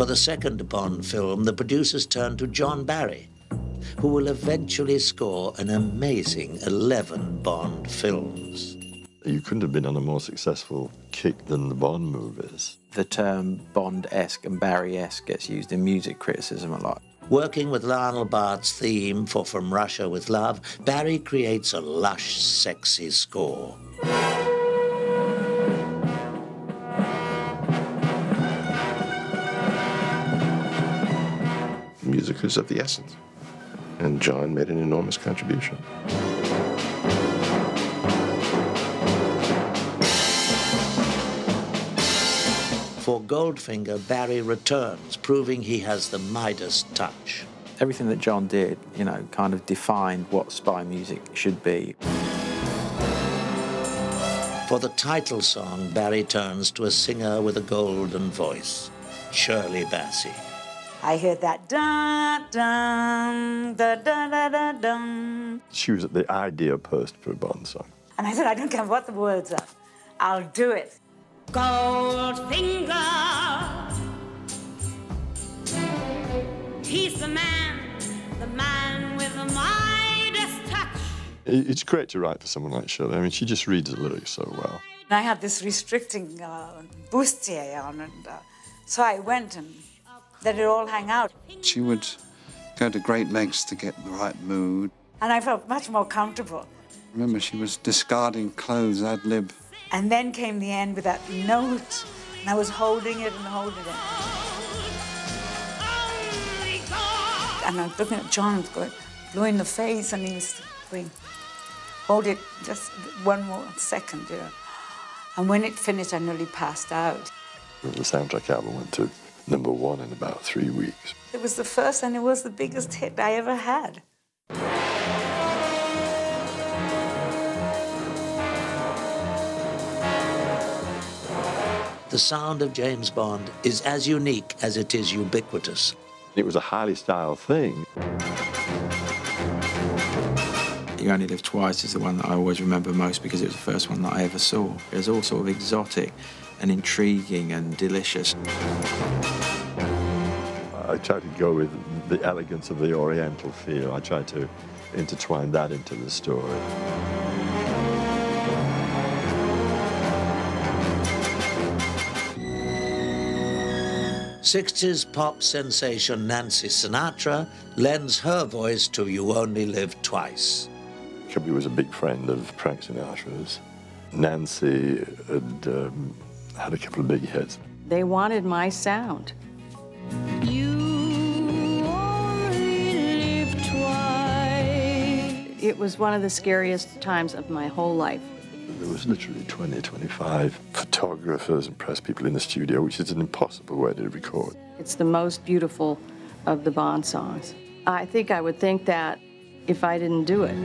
For the second Bond film, the producers turned to John Barry, who will eventually score an amazing 11 Bond films. You couldn't have been on a more successful kick than the Bond movies. The term Bond-esque and Barry-esque gets used in music criticism a lot. Working with Arnold Bart's theme for From Russia with Love, Barry creates a lush, sexy score. Music is of the essence, and John made an enormous contribution. For Goldfinger, Barry returns, proving he has the Midas touch. Everything that John did, you know, kind of defined what spy music should be. For the title song, Barry turns to a singer with a golden voice, Shirley Bassey. I heard that dun dun da da da da dun. She was the idea person for a Bond song. And I said, I don't care what the words are, I'll do it. Goldfinger, he's the man with the Midas touch. It's great to write for someone like Shirley. I mean, she just reads the lyrics so well. I had this restricting bustier on, and so I went and let it all hang out. She would go to great lengths to get the right mood. And I felt much more comfortable. Remember, she was discarding clothes ad lib. And then came the end with that note, and I was holding it and holding it. And I was looking at John, going blue in the face, and he was going, hold it just one more second, you know. And when it finished, I nearly passed out. The soundtrack album went to #1 in about 3 weeks. It was the first, and it was the biggest hit I ever had. The sound of James Bond is as unique as it is ubiquitous. It was a highly styled thing. You Only Live Twice is the one that I always remember most because it was the first one that I ever saw. It was all sort of exotic and intriguing and delicious. I tried to go with the elegance of the Oriental feel. I tried to intertwine that into the story. '60s pop sensation Nancy Sinatra lends her voice to You Only Live Twice. Cubby was a big friend of Frank Sinatra's. Nancy had had a couple of big hits. They wanted my sound. You only live twice. It was one of the scariest times of my whole life. There was literally 20, 25 photographers and press people in the studio, which is an impossible way to record. It's the most beautiful of the Bond songs. I think I would think that if I didn't do it.